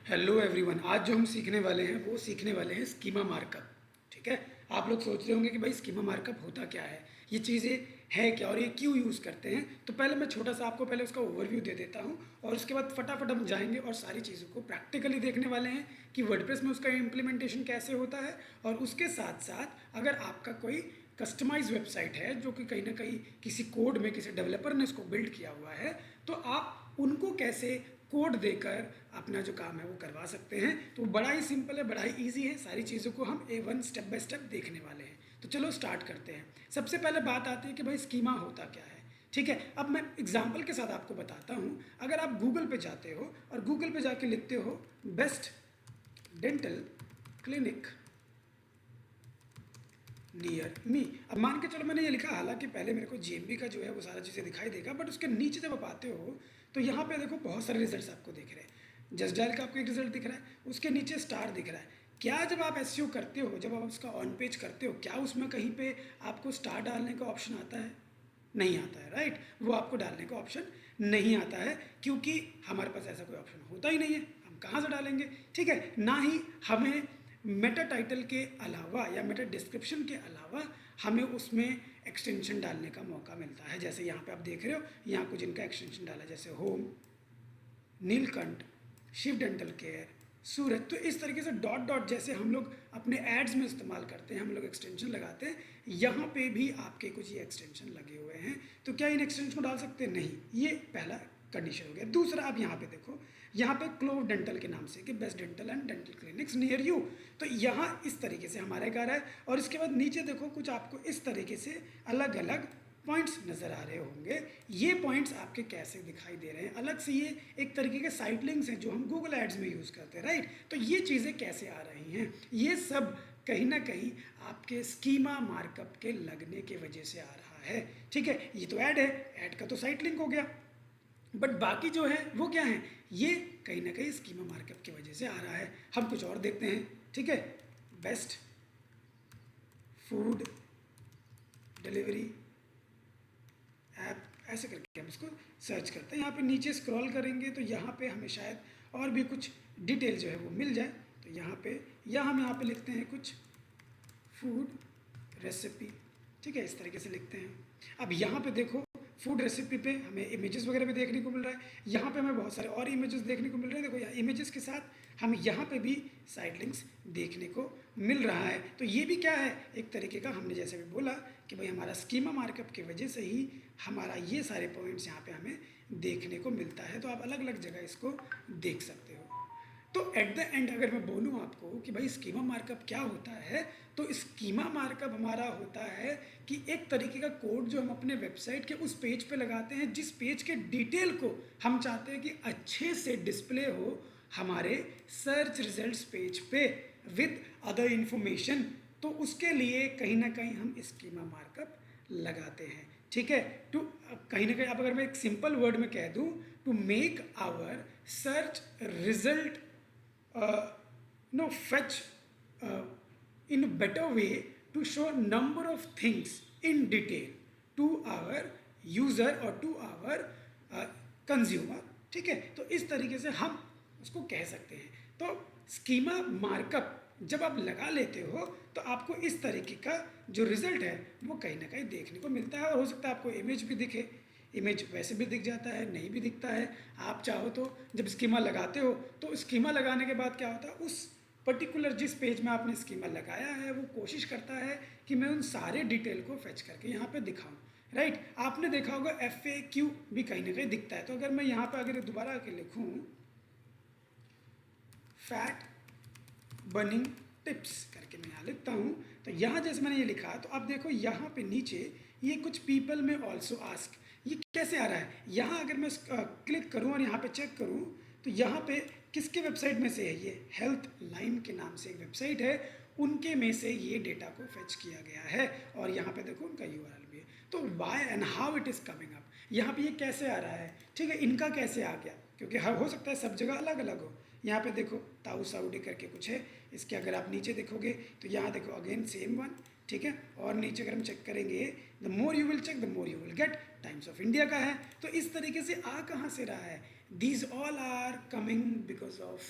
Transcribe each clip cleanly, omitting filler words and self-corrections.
Hello everyone. आज जो हम सीखने वाले हैं वो सीखने वाले हैं स्कीमा मार्कअप। ठीक है। आप लोग सोच रहे होंगे कि भाई स्कीमा मार्कअप होता क्या है, ये चीज़ें है क्या और ये क्यों यूज़ करते हैं। तो पहले मैं छोटा सा आपको पहले उसका ओवरव्यू दे देता हूँ और उसके बाद फटाफट हम जाएंगे और सारी चीज़ों को प्रैक्टिकली देखने वाले हैं कि वर्डप्रेस में उसका इम्प्लीमेंटेशन कैसे होता है। और उसके साथ साथ अगर आपका कोई कस्टमाइज वेबसाइट है जो कि कहीं ना कहीं किसी कोड में किसी डेवलपर ने इसको बिल्ड किया हुआ है, तो आप उनको कैसे कोड देकर अपना जो काम है वो करवा सकते हैं। तो बड़ा ही सिंपल है, बड़ा ही ईजी है। सारी चीज़ों को हम A1 स्टेप बाय स्टेप देखने वाले हैं। तो चलो स्टार्ट करते हैं। सबसे पहले बात आती है कि भाई स्कीमा होता क्या है। ठीक है, अब मैं एग्जाम्पल के साथ आपको बताता हूँ। अगर आप गूगल पे जाते हो और गूगल पे जाके लिखते हो best dental clinic near me, अब मान के चलो मैंने ये लिखा, हालांकि पहले मेरे को GMB का जो है वो सारा चीज़ें दिखाई देगा, बट उसके नीचे जब आप आते हो तो यहाँ पे देखो बहुत सारे रिजल्ट्स आपको दिख रहे हैं। जस्ट डायल का आपको एक रिजल्ट दिख रहा है, उसके नीचे स्टार दिख रहा है। क्या जब आप SEO करते हो, जब आप उसका ऑन पेज करते हो, क्या उसमें कहीं पे आपको स्टार डालने का ऑप्शन आता है? नहीं आता है, राइट। वो आपको डालने का ऑप्शन नहीं आता है क्योंकि हमारे पास ऐसा कोई ऑप्शन होता ही नहीं है। हम कहाँ से डालेंगे? ठीक है, ना ही हमें मेटा टाइटल के अलावा या मेटा डिस्क्रिप्शन के अलावा हमें उसमें एक्सटेंशन डालने का मौका मिलता है। जैसे यहाँ पे आप देख रहे हो, यहाँ कुछ इनका एक्सटेंशन डाला, जैसे home, Neelkanth, Shiv dental care, Surat. तो इस तरीके से डॉट डॉट जैसे हम लोग अपने एड्स में इस्तेमाल करते हैं, हम लोग एक्सटेंशन लगाते हैं, यहाँ पे भी आपके कुछ ये एक्सटेंशन लगे हुए हैं। तो क्या इन एक्सटेंशन को डाल सकते हैं? नहीं। ये पहला कंडीशन हो गया। दूसरा, आप यहाँ पे देखो, यहाँ पे क्लोव डेंटल के नाम से कि best dental and dental clinics near you. तो यहाँ इस तरीके से हमारे घर है। और इसके बाद नीचे देखो, कुछ आपको इस तरीके से अलग अलग पॉइंट्स नज़र आ रहे होंगे। ये पॉइंट्स आपके कैसे दिखाई दे रहे हैं? अलग से ये एक तरीके के साइट लिंक्स हैं जो हम गूगल एड्स में यूज़ करते हैं, राइट। तो ये चीज़ें कैसे आ रही हैं? ये सब कहीं ना कहीं आपके स्कीमा मार्कअप के लगने के वजह से आ रहा है। ठीक है, ये तो ऐड है, ऐड का तो साइट लिंक हो गया, बट बाकी जो है वो क्या है? ये कहीं ना कहीं स्कीमा मार्कअप की वजह से आ रहा है। हम कुछ और देखते हैं। ठीक है, बेस्ट फूड डिलीवरी ऐप, ऐसे करके हम इसको सर्च करते हैं। यहाँ पे नीचे स्क्रॉल करेंगे तो यहाँ पे हमें शायद और भी कुछ डिटेल जो है वो मिल जाए। तो यहाँ पे, या हम यहाँ पे लिखते हैं कुछ फूड रेसिपी। ठीक है, इस तरीके से लिखते हैं। अब यहाँ पे देखो, फूड रेसिपी पे हमें इमेजेस वगैरह भी देखने को मिल रहा है। यहाँ पे हमें बहुत सारे और इमेजेस देखने को मिल रहे हैं। देखो, यहाँ इमेजेस के साथ हम यहाँ पे भी साइड लिंक्स देखने को मिल रहा है। तो ये भी क्या है? एक तरीके का, हमने जैसे भी बोला कि भाई हमारा स्कीमा मार्कअप की वजह से ही हमारा ये सारे पॉइंट्स यहाँ पे हमें देखने को मिलता है। तो आप अलग अलग जगह इसको देख सकते हो। तो एट द एंड अगर मैं बोलूँ आपको कि भाई स्कीमा मार्कअप क्या होता है, तो स्कीमा मार्कअप हमारा होता है कि एक तरीके का कोड जो हम अपने वेबसाइट के उस पेज पे लगाते हैं जिस पेज के डिटेल को हम चाहते हैं कि अच्छे से डिस्प्ले हो हमारे सर्च रिजल्ट्स पेज पे विद अदर इंफॉर्मेशन। तो उसके लिए कहीं ना कहीं हम स्कीमा मार्कअप लगाते हैं। ठीक है, टू कहीं ना कहीं, अब अगर मैं एक सिंपल वर्ड में कह दूं, to make our search result fetch uh, in a better way to show number of things in detail to our user or to our consumer. ठीक है, तो इस तरीके से हम उसको कह सकते हैं। तो स्कीमा मार्कअप जब आप लगा लेते हो तो आपको इस तरीके का जो रिजल्ट है वो कहीं ना कहीं देखने को मिलता है। और हो सकता है आपको इमेज भी दिखे, इमेज वैसे भी दिख जाता है, नहीं भी दिखता है। आप चाहो तो जब स्कीमा लगाते हो तो स्कीमा लगाने के बाद क्या होता है, उस पर्टिकुलर जिस पेज में आपने स्कीमा लगाया है वो कोशिश करता है कि मैं उन सारे डिटेल को फेच करके यहाँ पे दिखाऊं, राइट। आपने देखा होगा FAQ भी कहीं ना कहीं दिखता है। तो अगर मैं यहाँ पे अगर दोबारा आके लिखूँ फैट बर्निंग टिप्स करके मैं यहाँ लिखता हूँ, तो यहाँ जैसे मैंने ये लिखा तो आप देखो यहाँ पे नीचे ये कुछ पीपल में ऑल्सो आस्क, ये कैसे आ रहा है? यहाँ अगर मैं क्लिक करूँ और यहाँ पे चेक करूँ तो यहाँ पे किसके वेबसाइट में से है? ये हेल्थ लाइन के नाम से एक वेबसाइट है, उनके में से ये डेटा को फेच किया गया है। और यहाँ पे देखो उनका URL भी है। तो why and how it is coming up, यहाँ पे ये कैसे आ रहा है? ठीक है, इनका कैसे आ गया? क्योंकि हर हो सकता है सब जगह अलग अलग हो। यहाँ पे देखो ताऊ साउडी करके कुछ है, इसके अगर आप नीचे देखोगे तो यहाँ देखो अगेन सेम वन। ठीक है, और नीचे अगर हम चेक करेंगे, the more you will check the more you will get, times of India का है। तो इस तरीके से आ कहाँ से रहा है? These all are coming because of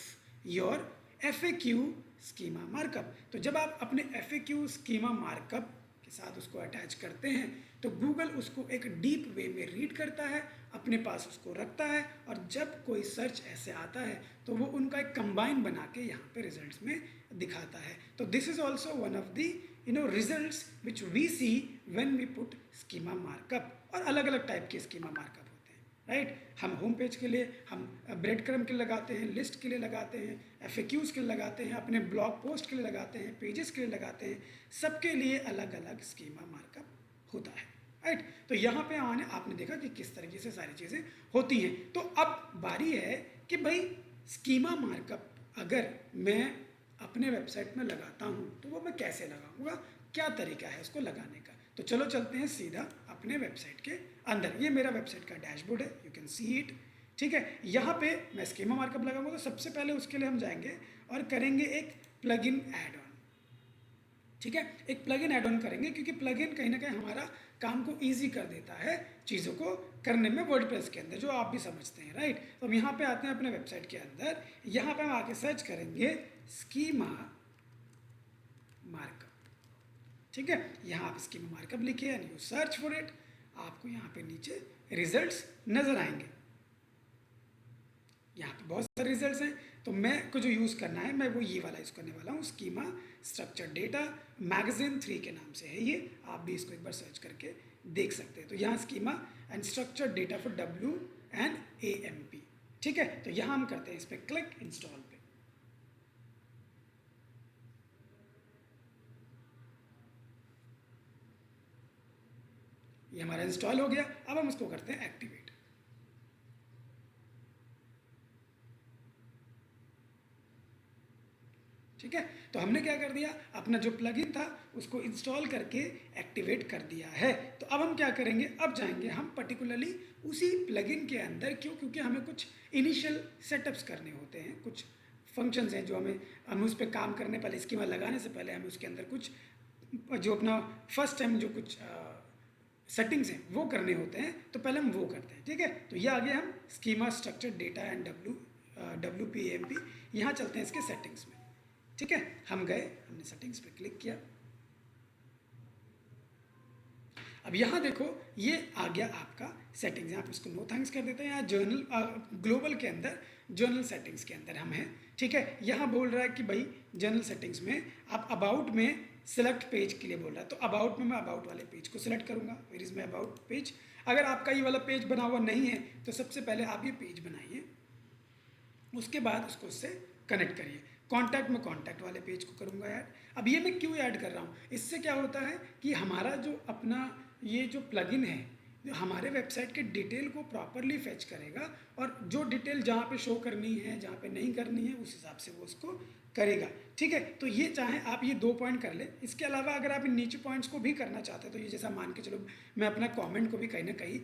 your FAQ schema markup. तो जब आप अपने FAQ स्कीमा मार्कअप के साथ उसको अटैच करते हैं तो गूगल उसको एक डीप वे में रीड करता है, अपने पास उसको रखता है, और जब कोई सर्च ऐसे आता है तो वो उनका एक कंबाइन बना के यहाँ पे रिजल्ट्स में दिखाता है। तो this is also one of the results which we see when we put schema markup. और अलग अलग टाइप के स्कीमा मार्कअप होते हैं, राइट। हम होम पेज के लिए, हम ब्रेड क्रम के लिए लगाते हैं, लिस्ट के लिए लगाते हैं, FAQs के लिए लगाते हैं, अपने ब्लॉग पोस्ट के लिए लगाते हैं, पेजेस के लिए लगाते हैं, सबके लिए अलग अलग स्कीमा मार्कअप होता है, राइट। तो यहाँ पे आपने देखा कि किस तरीके से सारी चीज़ें होती हैं। तो अब बारी है कि भाई स्कीमा मार्कअप अगर मैं अपने वेबसाइट में लगाता हूँ तो वो मैं कैसे लगाऊंगा, क्या तरीका है उसको लगाने का। तो चलो चलते हैं सीधा अपने वेबसाइट के अंदर। ये मेरा वेबसाइट का डैशबोर्ड है, यू कैन सी इट, ठीक है। यहाँ पे मैं स्कीमा मार्कअप लगाऊंगा तो सबसे पहले उसके लिए हम जाएंगे और करेंगे एक प्लगइन ऐड ऑन, ठीक है। एक प्लगइन ऐड ऑन करेंगे क्योंकि प्लगइन कहीं ना कहीं हमारा काम को ईजी कर देता है चीज़ों को करने में वर्डप्रेस के अंदर, जो आप भी समझते हैं, राइट। तो हम यहाँ पे आते हैं अपने वेबसाइट के अंदर, यहाँ पे हम आके सर्च करेंगे स्कीमा मार्कअप, ठीक है। यहाँ आप स्कीमा मार्कअप लिखिए and you search for it, आपको यहाँ पे नीचे रिजल्ट्स नजर आएंगे। यहाँ पे बहुत सारे रिजल्ट्स हैं, तो मैं को जो यूज़ करना है मैं वो ये वाला यूज़ करने वाला हूँ, स्कीमा स्ट्रक्चर डेटा मैगजीन 3 के नाम से है ये, आप भी इसको एक बार सर्च करके देख सकते हैं। तो यहाँ schema and structure data for WNAMP, ठीक है। तो यहाँ हम करते हैं इस पर क्लिक इंस्टॉल पे। ये हमारा इंस्टॉल हो गया, अब हम उसको करते हैं एक्टिवेट। ठीक है, तो हमने क्या कर दिया, अपना जो प्लगइन था उसको इंस्टॉल करके एक्टिवेट कर दिया है। तो अब हम क्या करेंगे, अब जाएंगे हम पर्टिकुलरली उसी प्लगइन के अंदर, क्यों, क्योंकि हमें कुछ इनिशियल सेटअप्स करने होते हैं, कुछ फंक्शंस हैं जो हमें उस पर काम करने पहले, स्कीमा लगाने से पहले हमें उसके अंदर कुछ जो अपना फर्स्ट टाइम जो कुछ सेटिंग्स हैं वो करने होते हैं, तो पहले हम वो करते हैं, ठीक है। तो ये आगे हम schema structure data and WPAMP, यहाँ चलते हैं इसके सेटिंग्स में, ठीक है। हम गए, हमने सेटिंग्स पे क्लिक किया, अब यहाँ देखो ये आ गया आपका सेटिंग्स, यहाँ पे इसको नो थैंक्स कर देते हैं। यहाँ जर्नल ग्लोबल के अंदर जर्नल सेटिंग्स के अंदर हम हैं, ठीक है। यहाँ बोल रहा है कि भाई जर्नल सेटिंग्स में आप अबाउट में सिलेक्ट पेज के लिए बोल रहा है, तो अबाउट में मैं अबाउट वाले पेज को सिलेक्ट करूँगा, where is my about page. अगर आपका ये वाला पेज बना हुआ नहीं है तो सबसे पहले आप ये पेज बनाइए, उसके बाद उसको उससे कनेक्ट करिए। कॉन्टैक्ट में कॉन्टैक्ट वाले पेज को करूँगा ऐड। अब ये मैं क्यों ऐड कर रहा हूँ, इससे क्या होता है कि हमारा जो अपना ये जो प्लगइन है जो हमारे वेबसाइट के डिटेल को प्रॉपरली फेच करेगा, और जो डिटेल जहाँ पे शो करनी है जहाँ पे नहीं करनी है उस हिसाब से वो उसको करेगा, ठीक है। तो ये चाहे आप ये 2 पॉइंट कर लें, इसके अलावा अगर आप इन नीचे पॉइंट्स को भी करना चाहते हैं तो ये जैसा मान के चलो मैं अपना कमेंट को भी कहीं ना कहीं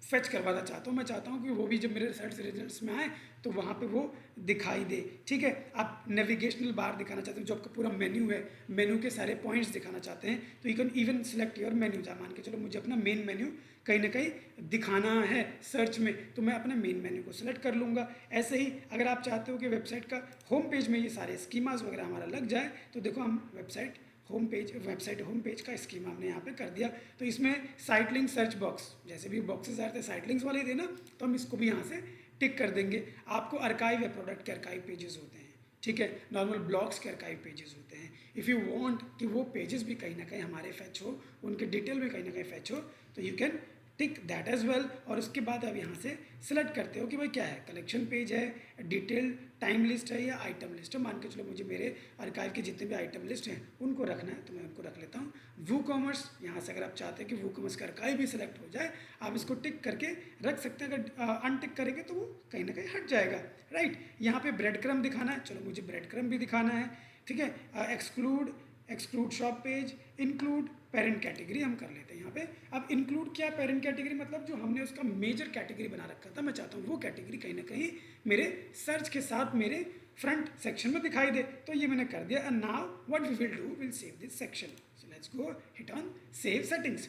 फेच करवाना चाहता हूँ, मैं चाहता हूँ कि वो भी जब मेरे सर्च रिजल्ट्स में आए तो वहाँ पे वो दिखाई दे, ठीक है। आप नेविगेशनल बार दिखाना चाहते हैं, जो आपका पूरा मेन्यू है, मेन्यू के सारे पॉइंट्स दिखाना चाहते हैं, तो you can even select your menu. जहाँ मान के चलो मुझे अपना मेन मेन्यू कहीं ना कहीं दिखाना है सर्च में, तो मैं अपना मेन मेन्यू को सिलेक्ट कर लूँगा। ऐसे ही अगर आप चाहते हो कि वेबसाइट का होम पेज में ये सारे स्कीमास वगैरह हमारा लग जाए, तो देखो हम वेबसाइट होम पेज का स्कीमा हमने यहाँ पे कर दिया। तो इसमें साइट लिंक सर्च बॉक्स, जैसे भी बॉक्सेस आते हैं साइट लिंक्स वाले देना, तो हम इसको भी यहाँ से टिक कर देंगे। आपको अर्काइव है, प्रोडक्ट के अर्काइव पेजेस होते हैं, ठीक है, नॉर्मल ब्लॉग्स के अर्काइव पेजेस होते हैं। इफ़ यू वांट कि वो पेजेस भी कहीं ना कहीं हमारे फैच हो, उनके डिटेल भी कहीं ना कहीं फैच हो, तो you can tick that as well. और उसके बाद आप यहाँ से सिलेक्ट करते हो कि भाई क्या है, कलेक्शन पेज है, डिटेल टाइम लिस्ट है या आइटम लिस्ट है। मान के चलो मुझे मेरे अर्काइव के जितने भी आइटम लिस्ट हैं उनको रखना है, तो मैं उनको रख लेता हूँ। वू कॉमर्स, यहाँ से अगर आप चाहते हैं कि वू कॉमर्स का अर्काइव भी सिलेक्ट हो जाए, आप इसको टिक करके रख सकते हैं। अगर अनटिक करेंगे तो वो कहीं ना कहीं हट जाएगा, राइट। यहाँ पे ब्रेड क्रम दिखाना है, चलो मुझे ब्रेड क्रम भी दिखाना है, ठीक है। Exclude shop page, include parent category हम कर लेते हैं यहाँ पे। अब इंक्लूड क्या, पेरेंट कैटेगरी मतलब जो हमने उसका मेजर कैटेगरी बना रखा था, मैं चाहता हूँ वो कैटेगरी कहीं ना कहीं मेरे सर्च के साथ मेरे फ्रंट सेक्शन में दिखाई दे, तो ये मैंने कर दिया। And now what we will do, will save this section. So let's go hit on save settings.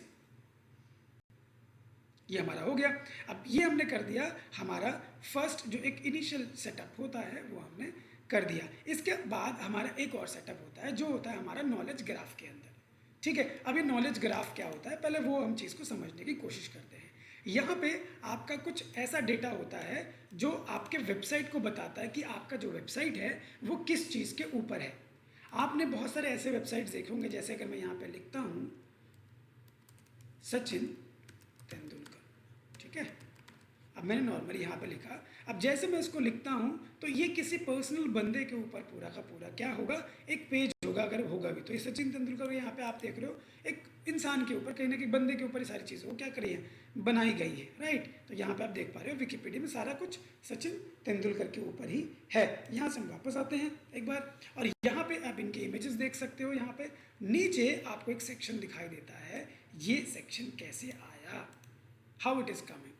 ये हमारा हो गया। अब ये हमने कर दिया, हमारा फर्स्ट जो एक इनिशियल सेटअप होता है वो हमने कर दिया। इसके बाद हमारा एक और सेटअप होता है जो होता है हमारा नॉलेज ग्राफ के अंदर। ठीक है, अभी नॉलेज ग्राफ क्या होता है पहले वो हम चीज़ को समझने की कोशिश करते हैं। यहाँ पे आपका कुछ ऐसा डेटा होता है जो आपके वेबसाइट को बताता है कि आपका जो वेबसाइट है वो किस चीज़ के ऊपर है। आपने बहुत सारे ऐसे वेबसाइट्स देखे होंगे, जैसे अगर मैं यहाँ पे लिखता हूँ सचिन तेंदुलकर, ठीक है, अब मैंने नॉर्मली यहाँ पे लिखा। अब जैसे मैं इसको लिखता हूँ तो ये किसी पर्सनल बंदे के ऊपर पूरा का पूरा क्या होगा, एक पेज होगा, अगर होगा भी तो। ये सचिन तेंदुलकर यहाँ पे आप देख रहे हो, एक इंसान के ऊपर, कहीं ना कहीं बंदे के ऊपर ये सारी चीज़ें वो क्या करी है, बनाई गई है, राइट। तो यहाँ पे आप देख पा रहे हो विकिपीडिया में सारा कुछ सचिन तेंदुलकर के ऊपर ही है। यहाँ से हम वापस आते हैं एक बार, और यहाँ पे आप इनके इमेजेस देख सकते हो। यहाँ पे नीचे आपको एक सेक्शन दिखाई देता है, ये सेक्शन कैसे आया, हाउ इट इज़ कमिंग।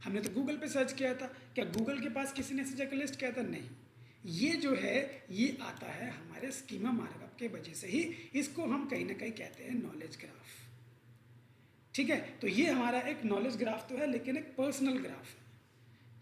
हमने तो गूगल पे सर्च किया था, क्या गूगल के पास किसी ने ऐसे जाकर लिस्ट किया था? नहीं। ये जो है ये आता है हमारे स्कीमा मार्कअप के वजह से ही, इसको हम कहीं ना कहीं कहते हैं नॉलेज ग्राफ। ठीक है, तो ये हमारा एक नॉलेज ग्राफ तो है, लेकिन एक पर्सनल ग्राफ है।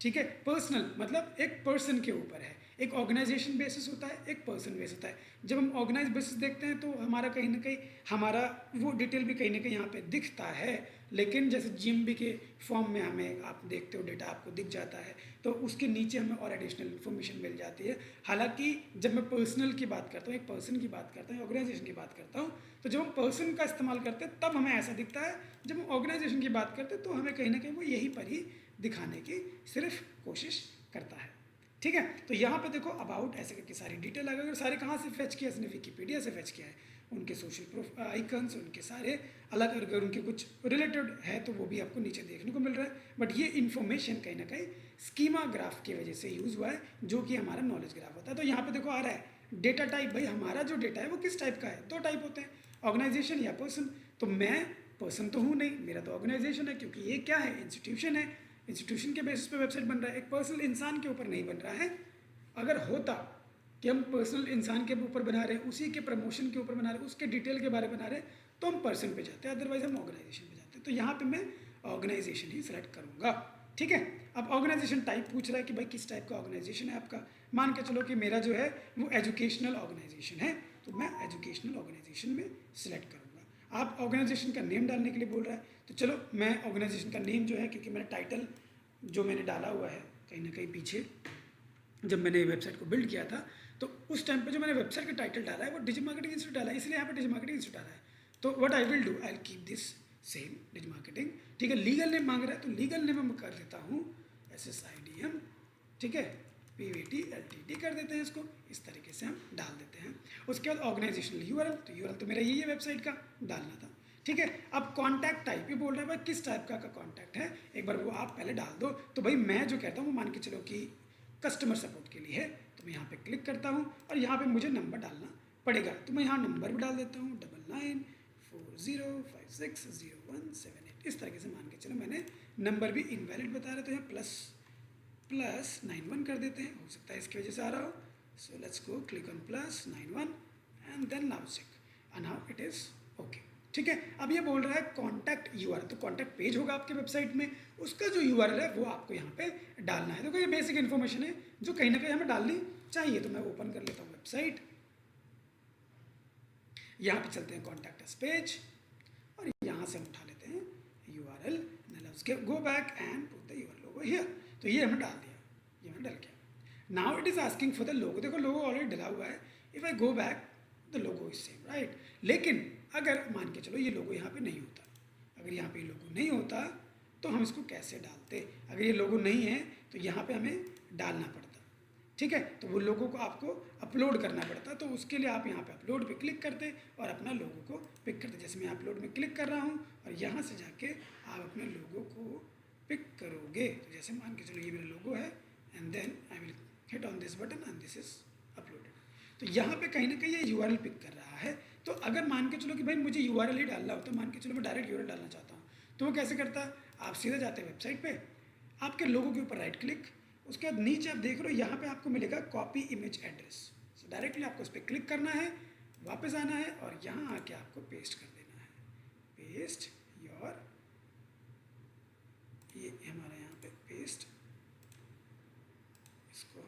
ठीक है, पर्सनल मतलब एक पर्सन के ऊपर है। एक ऑर्गेनाइजेशन बेसिस होता है, एक पर्सन बेस होता है। जब हम ऑर्गेनाइज बेसिस देखते हैं तो हमारा कहीं ना कहीं हमारा वो डिटेल भी कहीं ना कहीं यहाँ पे दिखता है, लेकिन जैसे जीएमबी के फॉर्म में हमें आप देखते हो डेटा आपको दिख जाता है, तो उसके नीचे हमें और एडिशनल इन्फॉर्मेशन मिल जाती है। हालांकि जब मैं पर्सनल की बात करता हूँ, एक पर्सन की बात करता हूँ, ऑर्गेनाइजेशन की बात करता हूँ, तो जब हम पर्सन का इस्तेमाल करते हैं तब हमें ऐसा दिखता है। जब हम ऑर्गेनाइजेशन की बात करते हैं तो हमें कहीं ना कहीं वो यहीं पर ही दिखाने की सिर्फ कोशिश करता है। ठीक है, तो यहाँ पे देखो अबाउट ऐसे करके सारी डिटेल आ गई। सारे कहाँ से फेच किया, इसने विकिपीडिया से फेच किया है। उनके सोशल प्रूफ आइकन्स, उनके सारे अलग, अगर उनके कुछ रिलेटेड है तो वो भी आपको नीचे देखने को मिल रहा है। बट ये इन्फॉर्मेशन कहीं ना कहीं स्कीमा ग्राफ की वजह से यूज़ हुआ है, जो कि हमारा नॉलेज ग्राफ होता है। तो यहाँ पे देखो आ रहा है डेटा टाइप। भाई हमारा जो डेटा है वो किस टाइप का है? दो टाइप होते हैं, ऑर्गेनाइजेशन या पर्सन। तो मैं पर्सन तो हूँ नहीं, मेरा तो ऑर्गेनाइजेशन है, क्योंकि ये क्या है, इंस्टीट्यूशन है। इंस्टीट्यूशन के बेसिस पे वेबसाइट बन रहा है, एक पर्सनल इंसान के ऊपर नहीं बन रहा है। अगर होता कि हम पर्सनल इंसान के ऊपर बना रहे हैं, उसी के प्रमोशन के ऊपर बना रहे हैं, उसके डिटेल के बारे में बना रहे हैं, तो हम पर्सन पे जाते हैं, अदरवाइज हम ऑर्गेनाइजेशन पे जाते हैं। तो यहाँ पे मैं ऑर्गेनाइजेशन ही सिलेक्ट करूँगा। ठीक है, अब ऑर्गेनाइजेशन टाइप पूछ रहा है कि भाई किस टाइप का ऑर्गेनाइजेशन है आपका। मान के चलो कि मेरा जो है वो एजुकेशनल ऑर्गेनाइजेशन है, तो मैं एजुकेशनल ऑर्गेनाइजेशन में सिलेक्ट करूँगा। आप ऑर्गेनाइजेशन का नेम डालने के लिए बोल रहा है, तो चलो मैं ऑर्गेनाइजेशन का नेम जो है, क्योंकि मेरा टाइटल जो मैंने डाला हुआ है कहीं ना कहीं पीछे जब मैंने वेबसाइट को बिल्ड किया था, तो उस टाइम पे जो मैंने वेबसाइट का टाइटल डाला है वो डिजिटल मार्केटिंग इंस्टीट्यूट डाला है, इसलिए यहाँ पे डिजिटल मार्केटिंग इंस्टीट्यूट डाला है। तो what I will do, I will keep this same digital marketing. ठीक है, लीगल नेम मांग रहा है तो लीगल नेम हम कर देता हूँ SSIDM। ठीक है, PVT LTD कर देते हैं इसको, इस तरीके से हम डाल देते हैं। उसके बाद ऑर्गेनाइजेशनल URL, तो URL तो मेरा यही है वेबसाइट का, डालना था। ठीक है, अब कॉन्टैक्ट टाइप ये बोल रहा है भाई किस टाइप का कॉन्टैक्ट है, एक बार वो आप पहले डाल दो। तो भाई मैं जो कहता हूँ वो मान के चलो कि कस्टमर सपोर्ट के लिए है, तो मैं यहाँ पे क्लिक करता हूँ और यहाँ पे मुझे नंबर डालना पड़ेगा। तो मैं यहाँ नंबर भी डाल देता हूँ 9940560178। इस तरीके से मान के चलो मैंने नंबर भी इनवैलिड बता रहे, तो यहाँ +91 कर देते हैं, हो सकता है इसकी वजह से आ रहा हो। So let's go click on +91 and then now check, and now it is okay. ठीक है, अब ये बोल रहा है कॉन्टैक्ट URL, तो कॉन्टैक्ट पेज होगा आपके वेबसाइट में, उसका जो URL है वो आपको यहाँ पे डालना है। देखो ये बेसिक इन्फॉर्मेशन है जो कहीं ना कहीं हमें डालनी चाहिए। तो मैं ओपन कर लेता हूँ वेबसाइट, यहाँ पे चलते हैं कॉन्टैक्ट अस पेज, और यहाँ से हम उठा लेते हैं URL, go back and put the URL logo here. तो ये हमें डाल दिया, ये हमें डल गया। Now it is asking for the logo, देखो लोगो ऑलरेडी डला हुआ है। If I go back the logo is same, right. लेकिन अगर मान के चलो ये लोगो यहाँ पे नहीं होता, अगर यहाँ पे लोगो नहीं होता तो हम इसको कैसे डालते? अगर ये लोगो नहीं है तो यहाँ पे हमें डालना पड़ता। ठीक है, तो वो लोगो को आपको अपलोड करना पड़ता, तो उसके लिए आप यहाँ पे अपलोड पे क्लिक करते और अपना लोगो को पिक करते। जैसे मैं अपलोड में क्लिक कर रहा हूँ और यहाँ से जाके आप अपने लोगो को पिक करोगे। तो जैसे मान के चलो ये मेरा लोगो है, and then I will hit on this button and this is uploaded. तो यहाँ पे कहीं ना कहीं ये URL पिक कर रहा है। तो अगर मान के चलो कि भाई मुझे URL ही डालना हो, तो मान के चलो मैं डायरेक्ट URL डालना चाहता हूँ, तो वो कैसे करता है? आप सीधे जाते हैं वेबसाइट पे, आपके लोगो के ऊपर राइट क्लिक, उसके बाद नीचे आप देख रहे हो यहाँ पे आपको मिलेगा कॉपी इमेज एड्रेस। सो डायरेक्टली आपको उस पर क्लिक करना है, वापस आना है और यहाँ आके आपको पेस्ट कर देना है, पेस्ट योर ये हमारा यहाँ पे पेस्ट, इसको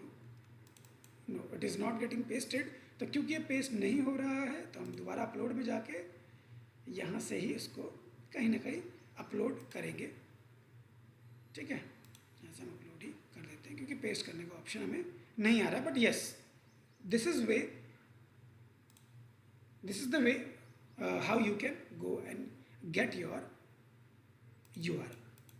no it is not getting pasted. तो क्योंकि ये पेस्ट नहीं हो रहा है तो हम दोबारा अपलोड में जाके यहाँ से ही इसको कहीं ना कहीं अपलोड करेंगे। ठीक है, यहाँ से हम अपलोड ही कर देते हैं क्योंकि पेस्ट करने का ऑप्शन हमें नहीं आ रहा। But yes, this is the way how you can go and get your URL,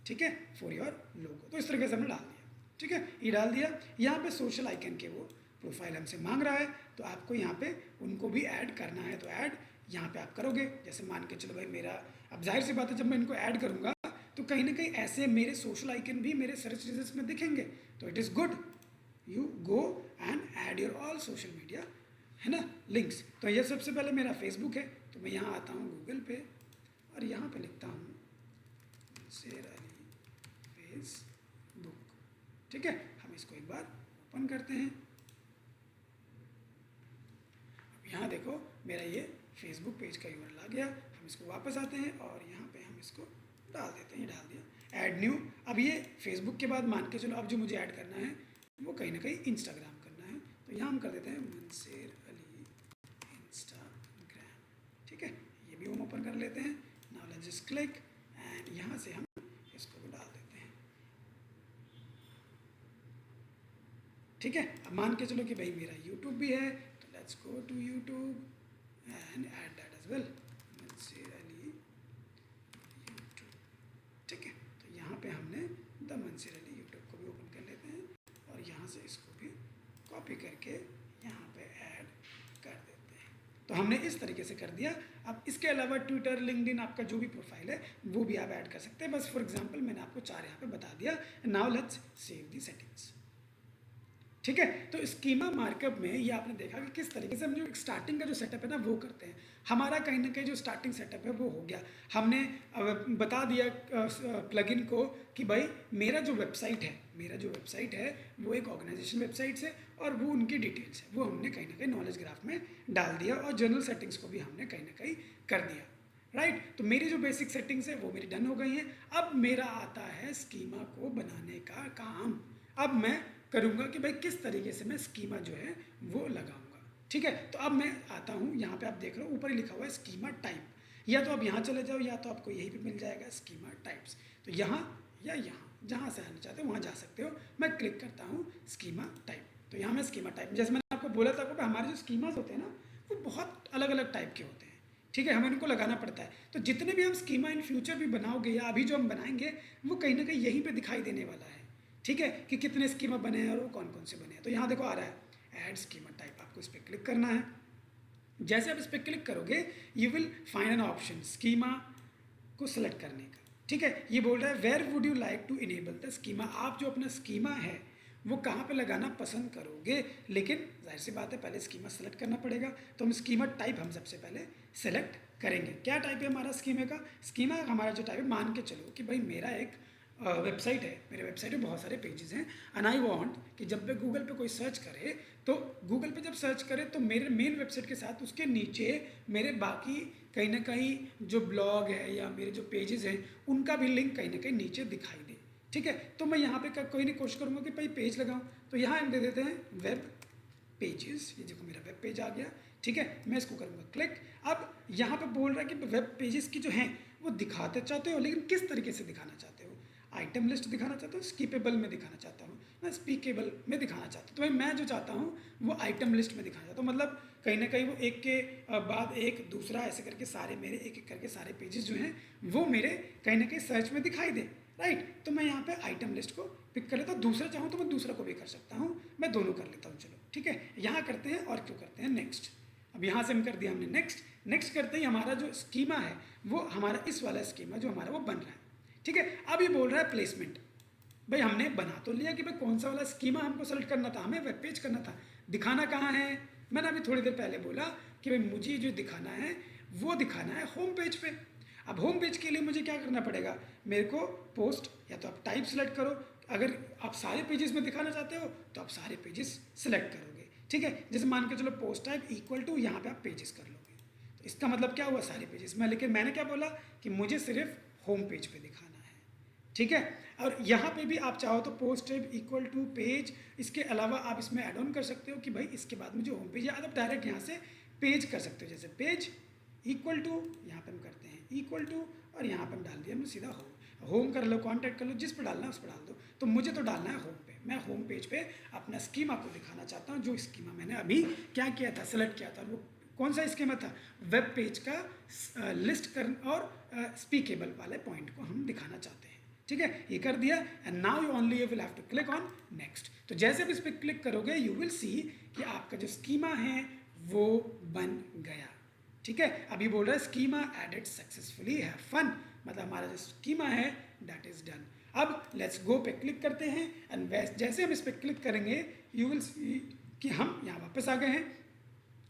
ठीक है, फॉर योर लोगो। तो इस तरीके से हमने डाल दिया। ठीक है, ये डाल दिया। यहाँ पे सोशल आइकन के वो प्रोफाइल हमसे मांग रहा है, तो आपको यहाँ पे उनको भी ऐड करना है। तो ऐड यहाँ पे आप करोगे। जैसे मान के चलो भाई मेरा, अब जाहिर सी बात है जब मैं इनको ऐड करूँगा तो कहीं ना कहीं ऐसे मेरे सोशल आइकन भी मेरे सर्च रिजल्ट्स में दिखेंगे। तो it is good you go and add your all social media, है ना, लिंक्स। तो ये सबसे पहले मेरा फेसबुक है, तो मैं यहाँ आता हूँ गूगल पे और यहाँ पे लिखता हूँ मंसूर अली फेसबुक। ठीक है, हम इसको एक बार ओपन करते हैं। अब यहाँ देखो मेरा ये फेसबुक पेज का URL आ गया। हम इसको वापस आते हैं और यहाँ पे हम इसको डाल देते हैं। ये डाल दिया, ऐड न्यू। अब ये फेसबुक के बाद मान के चलो अब जो मुझे ऐड करना है वो कहीं ना कहीं इंस्टाग्राम करना है। तो यहाँ हम कर देते हैं मंसूर अली इंस्टाग्राम। ठीक है, ये भी हम ओपन कर लेते हैं। Now let's just click and यहाँ से हम इसको भी डाल देते हैं। ठीक है, अब मान के चलो कि भाई मेरा यूट्यूब भी है, तो let's go to YouTube and add that as well, Mansoor Ali YouTube. ठीक है, तो यहाँ पे हमने द मंसूर अली यूट्यूब को भी ओपन कर लेते हैं और यहाँ से इसको भी कॉपी करके यहाँ पे ऐड कर देते हैं। तो हमने इस तरीके से कर दिया। अब इसके अलावा ट्विटर, लिंक्डइन, आपका जो भी प्रोफाइल है वो भी आप ऐड कर सकते हैं। बस फॉर एग्जांपल मैंने आपको 4 यहाँ पे बता दिया। Now let's save the settings. ठीक है, तो स्कीमा मार्कअप में ये आपने देखा कि किस तरीके से हम जो स्टार्टिंग का जो सेटअप है ना वो करते हैं। हमारा कहीं ना कहीं जो स्टार्टिंग सेटअप है वो हो गया। हमने बता दिया प्लगइन को कि भाई मेरा जो वेबसाइट है वो एक ऑर्गेनाइजेशन वेबसाइट है और वो उनकी डिटेल्स है वो हमने कहीं ना कहीं नॉलेज ग्राफ में डाल दिया और जनरल सेटिंग्स को भी हमने कहीं ना कहीं कर दिया। राइट, तो मेरी जो बेसिक सेटिंग्स है वो मेरी डन हो गई हैं। अब मेरा आता है स्कीमा को बनाने का काम। अब मैं करूँगा कि भाई किस तरीके से मैं स्कीमा जो है वो लगाऊंगा। ठीक है, तो अब मैं आता हूँ, यहाँ पे आप देख रहे हो ऊपर ही लिखा हुआ है स्कीमा टाइप। या तो आप यहाँ चले जाओ या तो आपको यहीं पे मिल जाएगा स्कीमा टाइप्स। तो यहाँ या यहाँ जहाँ से आना चाहते हो वहाँ जा सकते हो। मैं क्लिक करता हूँ स्कीमा टाइप। तो यहाँ मैं स्कीमा टाइप, जैसे मैंने आपको बोला था कि हमारे जो स्कीमाज होते हैं ना वो बहुत अलग अलग टाइप के होते हैं। ठीक है, हमें इनको लगाना पड़ता है। तो जितने भी हम स्कीमा इन फ्यूचर भी बनाओगे या अभी जो हम बनाएंगे वो कहीं ना कहीं यहीं पे दिखाई देने वाला है। ठीक है, कि कितने स्कीमा बने हैं और वो कौन कौन से बने हैं। तो यहाँ देखो आ रहा है ऐड स्कीमा टाइप, आपको इस पर क्लिक करना है। जैसे आप इस पर क्लिक करोगे you will find an option schema को सिलेक्ट करने का। ठीक है, ये बोल रहा है where would you like to enable the schema. आप जो अपना स्कीमा है वो कहाँ पे लगाना पसंद करोगे, लेकिन जाहिर सी बात है पहले स्कीमा सेलेक्ट करना पड़ेगा। तो हम स्कीमा टाइप हम सबसे पहले सेलेक्ट करेंगे। क्या टाइप है हमारा स्कीमा का? स्कीमा हमारा जो टाइप है, मान के चलो कि भाई मेरा एक वेबसाइट है, मेरे वेबसाइट में बहुत सारे पेजेस हैं एंड आई वांट कि जब मैं गूगल पे कोई सर्च करे तो गूगल पे जब सर्च करे तो मेरे मेन वेबसाइट के साथ उसके नीचे मेरे बाकी कहीं ना कहीं जो ब्लॉग है या मेरे जो पेजेस हैं उनका भी लिंक कहीं ना कहीं नीचे दिखाई दे। ठीक है, तो मैं यहाँ पे कोई नहीं कोशिश करूँगा कि भाई पेज लगाऊँ। तो यहाँ हम दे देते हैं वेब पेजेस। ये देखो मेरा वेब पेज आ गया। ठीक है, मैं इसको करूँगा क्लिक। अब यहाँ पे बोल रहा है कि वेब पेजेस की जो हैं वो दिखाते चाहते हो, लेकिन किस तरीके से दिखाना चाहते हो? आइटम लिस्ट दिखाना चाहता हूँ, स्कीपेबल में दिखाना चाहता हूँ, मैं स्पीकेबल में दिखाना चाहता हूँ। तो भाई मैं जो चाहता हूँ वो आइटम लिस्ट में दिखाना चाहता हूँ। मतलब कहीं ना कहीं वो एक के बाद एक दूसरा ऐसे करके सारे मेरे एक एक करके सारे पेजेस जो हैं वो मेरे कहीं ना कहीं सर्च में दिखाई दे। राइट, तो मैं यहाँ पे आइटम लिस्ट को पिक कर लेता हूँ। दूसरा चाहूँ तो मैं दूसरा को भी कर सकता हूँ, मैं दोनों कर लेता हूँ। चलो ठीक है, यहाँ करते हैं और क्यों करते हैं नेक्स्ट। अब यहाँ से हम कर दिया हमने नेक्स्ट। नेक्स्ट करते ही हमारा जो स्कीमा है वो हमारा इस वाला स्कीमा जो हमारा वो बन रहा है। ठीक है, अब ये बोल रहा है प्लेसमेंट। भाई हमने बना तो लिया कि भाई कौन सा वाला स्कीमा हमको सेलेक्ट करना था, हमें वेब पेज करना था, दिखाना कहाँ है? मैंने अभी थोड़ी देर पहले बोला कि भाई मुझे जो दिखाना है वो दिखाना है होम पेज पे। अब होम पेज के लिए मुझे क्या करना पड़ेगा? मेरे को पोस्ट या तो आप टाइप सेलेक्ट करो, अगर आप सारे पेजेस में दिखाना चाहते हो तो आप सारे पेजेस सेलेक्ट करोगे। ठीक है, जैसे मान के चलो पोस्ट टाइप इक्वल टू यहाँ पे आप पेजेस कर लोगे। तो इसका मतलब क्या हुआ? सारे पेजेस में। लेकिन मैंने क्या बोला कि मुझे सिर्फ होम पेज पे दिखाना है। ठीक है। और यहाँ पे भी आप चाहो तो post type equal to page, इसके अलावा आप इसमें ऐड ऑन कर सकते हो कि भाई इसके बाद में जो होम पेज है आप डायरेक्ट यहाँ से पेज कर सकते हो, जैसे पेज इक्वल टू, यहाँ पे हम करते हैं इक्वल टू, और यहाँ पे हम डाल दिया हमने सीधा होम। होम कर लो, कॉन्टैक्ट कर लो, जिस पर डालना है उस पर डाल दो। तो मुझे तो डालना है होम पे, मैं होम पेज पे अपना स्कीमा को दिखाना चाहता हूँ, जो स्कीमा मैंने अभी क्या किया था, सेलेक्ट किया था। वो कौन सा स्कीमा था, वेब पेज का लिस्ट कर और स्पीकेबल वाले पॉइंट को हम दिखाना चाहते हैं। ठीक है, ये कर दिया। And now you only you will have to click on next. तो जैसे आप इस पर क्लिक करोगे यू विल सी कि आपका जो स्कीमा है वो बन गया। ठीक है, अभी बोल रहा है schema added successfully, have fun, मतलब हमारा जो स्कीमा है दैट इज डन। अब लेट्स गो पे क्लिक करते हैं एंड जैसे हम इस पर क्लिक करेंगे यू विल सी कि हम यहाँ वापस आ गए हैं।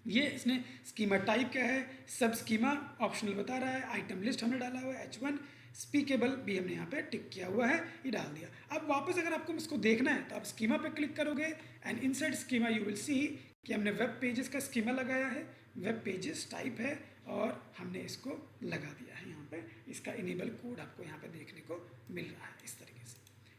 ये इसने स्कीमा टाइप क्या है, सब स्कीमा ऑप्शनल बता रहा है, आइटम लिस्ट हमने डाला हुआ है H1, स्पीकेबल भी हमने यहाँ पे टिक किया हुआ है, ये डाल दिया। अब वापस अगर आपको इसको देखना है तो आप स्कीमा पे क्लिक करोगे and inside schema you will see कि हमने वेब पेजेस का स्कीमा लगाया है, वेब पेजेस टाइप है और हमने इसको लगा दिया है यहाँ पे। इसका इनेबल कोड आपको यहाँ पे देखने को मिल रहा है इस तरीके से।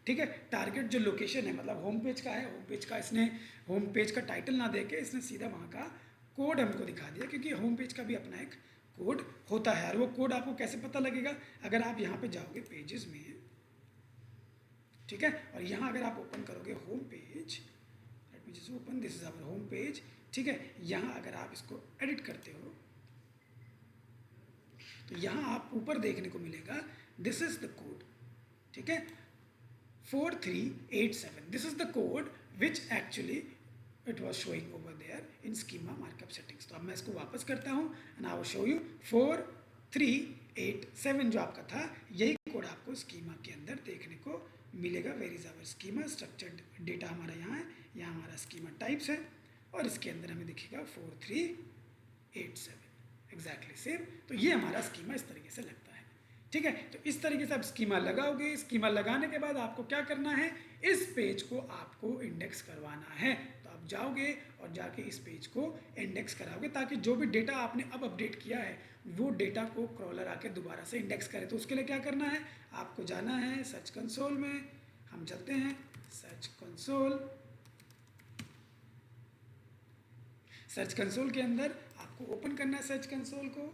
ठीक है, टारगेट जो लोकेशन है मतलब होम पेज का है, होम पेज का इसने होम पेज का टाइटल ना दे के इसने सीधा वहाँ का कोड हमको दिखा दिया, क्योंकि होम पेज का भी अपना एक कोड होता है। और वो कोड आपको कैसे पता लगेगा, अगर आप यहाँ पे जाओगे पेजेस में, ठीक है, और यहाँ अगर आप ओपन करोगे home page, let me just open, this is our home page. ठीक है, यहाँ अगर आप इसको एडिट करते हो तो यहाँ आप ऊपर देखने को मिलेगा दिस इज द कोड। ठीक है, 4387, this is the code which actually it was showing over there in schema markup settings। तो अब मैं इसको वापस करता हूँ and I will show you 4387 जो आपका था, यही कोड आपको स्कीमा के अंदर देखने को मिलेगा। Where is our schema, structured data हमारा यहाँ है, यहाँ हमारा स्कीमा टाइप्स है और इसके अंदर हमें दिखेगा 4387 एग्जैक्टली सेम। तो ये हमारा स्कीमा इस तरीके से लगता है। ठीक है, तो इस तरीके से आप स्कीमा लगाओगे। स्कीमा लगाने के बाद आपको क्या करना है, इस पेज को आपको इंडेक्स करवाना है। तो आप जाओगे और जाके इस पेज को इंडेक्स कराओगे ताकि जो भी डेटा आपने अब अपडेट किया है वो डेटा को क्रॉलर आके दोबारा से इंडेक्स करे। तो उसके लिए क्या करना है, आपको जाना है सर्च कंसोल में, हम चलते हैं सर्च कंसोल। सर्च कंसोल के अंदर आपको ओपन करना है सर्च कंसोल को।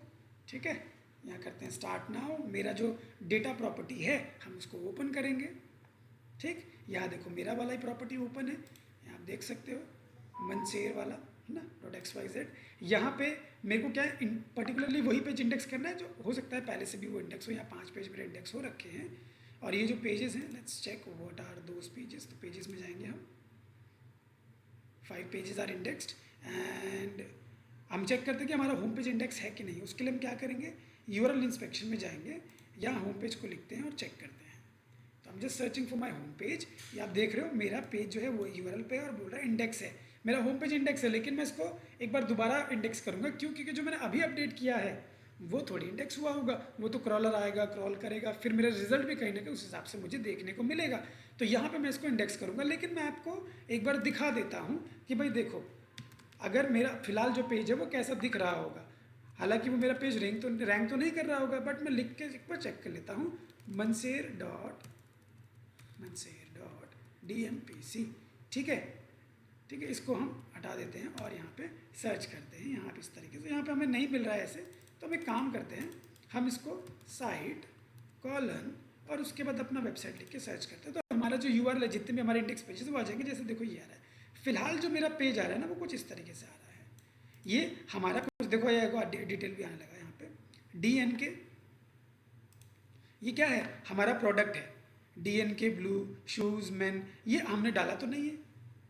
ठीक है, यहाँ करते हैं स्टार्ट नाउ। मेरा जो डेटा प्रॉपर्टी है हम उसको ओपन करेंगे। ठीक, यहाँ देखो मेरा वाला ही प्रॉपर्टी ओपन है, यहाँ आप देख सकते हो मनसेर वाला है ना, .xyz। यहाँ पे मेरे को क्या है, पर्टिकुलरली वही पेज इंडेक्स करना है जो हो सकता है पहले से भी वो इंडेक्स हो। यहाँ 5 पेज मेरे इंडेक्स हो रखे हैं और ये जो पेजेस हैं let's check what are those pages. तो पेजेस में जाएंगे हम, 5 पेजेस आर इंडेक्स्ड एंड हम चेक करते हैं कि हमारा होम पेज इंडेक्स है कि नहीं। उसके लिए हम क्या करेंगे, यूआरएल इंस्पेक्शन में जाएंगे, यहाँ होम पेज को लिखते हैं और चेक करते हैं। तो हम just searching for my home page, ये आप देख रहे हो मेरा पेज जो है वो यूआरएल पे है और बोल रहा है इंडेक्स है, मेरा होम पेज इंडेक्स है। लेकिन मैं इसको एक बार दोबारा इंडेक्स करूँगा, क्यों, क्योंकि जो मैंने अभी अपडेट किया है वो थोड़ी इंडेक्स हुआ होगा, वो तो क्रॉलर आएगा, क्रॉल करेगा, फिर मेरा रिजल्ट भी कहीं ना कहीं उस हिसाब से मुझे देखने को मिलेगा। तो यहाँ पर मैं इसको इंडेक्स करूँगा। लेकिन मैं आपको एक बार दिखा देता हूँ कि भाई देखो अगर मेरा फिलहाल जो पेज है वो कैसा दिख रहा होगा। हालांकि वो मेरा पेज रैंक तो नहीं कर रहा होगा, बट मैं लिख के एक बार चेक कर लेता हूँ, मनसेर डॉट DMPC। ठीक है, ठीक है, इसको हम हटा देते हैं और यहाँ पे सर्च करते हैं। यहाँ पे इस तरीके से यहाँ पे हमें नहीं मिल रहा है ऐसे, तो हम एक काम करते हैं, हम इसको साइट कॉलन और उसके बाद अपना वेबसाइट लिख के सर्च करते हैं। तो हमारा जो URL है, जितने भी हमारे इंडेक्स पेजेस वो आ जाएंगे। जैसे देखो ये आ रहा है, फिलहाल जो मेरा पेज आ रहा है ना वो कुछ इस तरीके से आ रहा है। ये हमारा कुछ देखो, ये डिटेल भी आने लगा यहाँ पे, DNK, ये क्या है, हमारा प्रोडक्ट है DNK ब्लू शूज़ मैन, ये हमने डाला तो नहीं है।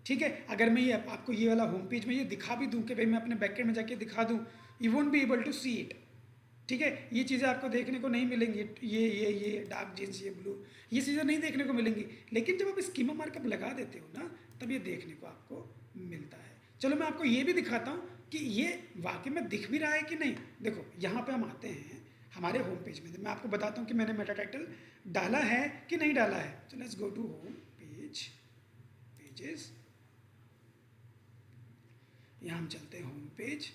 ठीक है, अगर मैं ये आपको ये वाला होम पेज में ये दिखा भी दूँ कि भाई मैं अपने बैकएंड में जाके दिखा दूँ, you won't be able to see it. ठीक है, ये चीज़ें आपको देखने को नहीं मिलेंगी, ये डार्क जीन्स, ये ब्लू, ये चीज़ें नहीं देखने को मिलेंगी। लेकिन जब आप स्कीमा मार्कअप लगा देते हो ना तब ये देखने को आपको मिलता है। चलो मैं आपको ये भी दिखाता हूँ कि ये वाकई में दिख भी रहा है कि नहीं। देखो यहाँ पे हम आते हैं हमारे होम पेज में, मैं आपको बताता हूँ कि मैंने मेटा टाइटल डाला है कि नहीं डाला है। तो let's go to home page, pages, यहाँ हम चलते हैं होम पेज,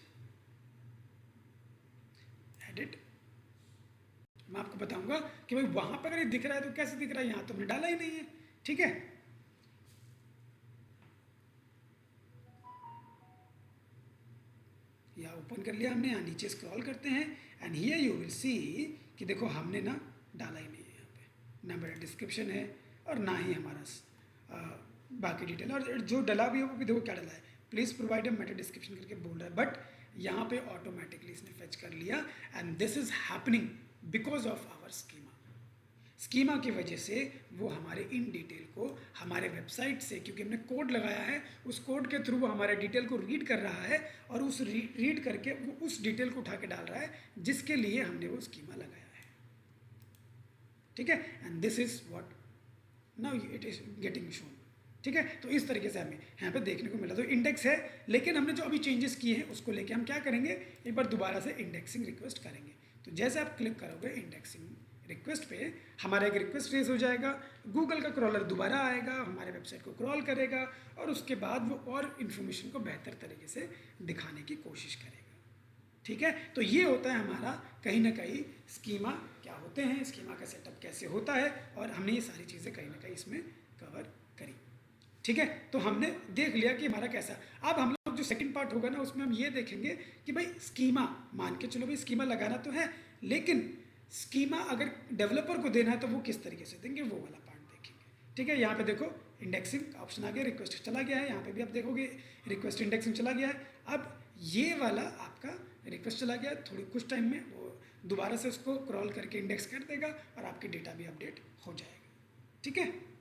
एडिट, मैं आपको बताऊंगा कि भाई वहाँ पर अगर ये दिख रहा है तो कैसे दिख रहा है, यहाँ तो हमने डाला ही नहीं है। ठीक है, यहाँ ओपन कर लिया हमने, यहाँ नीचे स्क्रॉल करते हैं and here you will see कि देखो हमने ना डाला ही नहीं है, यहाँ पे ना मेरा डिस्क्रिप्शन है और ना ही हमारा बाकी डिटेल, और जो डला भी है वो भी देखो क्या डला है, please provide a Meta description करके बोल रहा है, बट यहाँ पे ऑटोमेटिकली इसने फेच कर लिया and this is happening because of our schema. Schema की वजह से वो हमारे इन डिटेल को हमारे वेबसाइट से, क्योंकि हमने कोड लगाया है, उस कोड के थ्रू वो हमारे डिटेल को रीड कर रहा है और उस रीड करके वो उस डिटेल को उठा के डाल रहा है जिसके लिए हमने वो स्कीमा लगाया है। ठीक है, and this is what now it is getting shown. ठीक है, तो इस तरीके से हमें यहाँ पे देखने को मिला। तो इंडेक्स है, लेकिन हमने जो अभी चेंजेस किए हैं उसको लेके हम क्या करेंगे, एक बार दोबारा से इंडेक्सिंग रिक्वेस्ट करेंगे। तो जैसे आप क्लिक करोगे इंडेक्सिंग रिक्वेस्ट पे, हमारा एक रिक्वेस्ट रेज हो जाएगा, गूगल का क्रॉलर दोबारा आएगा, हमारे वेबसाइट को क्रॉल करेगा और उसके बाद वो और इन्फॉर्मेशन को बेहतर तरीके से दिखाने की कोशिश करेगा। ठीक है, तो ये होता है हमारा कहीं ना कहीं स्कीमा क्या होते हैं, स्कीमा का सेटअप कैसे होता है, और हमने ये सारी चीज़ें कहीं ना कहीं इसमें कवर करी। ठीक है, तो हमने देख लिया कि हमारा कैसा। अब हम लोग जो सेकंड पार्ट होगा ना उसमें हम ये देखेंगे कि भाई स्कीमा, मान के चलो भाई स्कीमा लगाना तो है, लेकिन स्कीमा अगर डेवलपर को देना है तो वो किस तरीके से देंगे, वो वाला पार्ट देखेंगे। ठीक है, यहाँ पे देखो इंडेक्सिंग का ऑप्शन आ गया, रिक्वेस्ट चला गया है, यहाँ पे भी आप देखोगे रिक्वेस्ट इंडेक्सिंग चला गया है। अब ये वाला आपका रिक्वेस्ट चला गया, थोड़ी कुछ टाइम में वो दोबारा से उसको क्रॉल करके इंडेक्स कर देगा और आपके डेटा भी अपडेट हो जाएगा। ठीक है।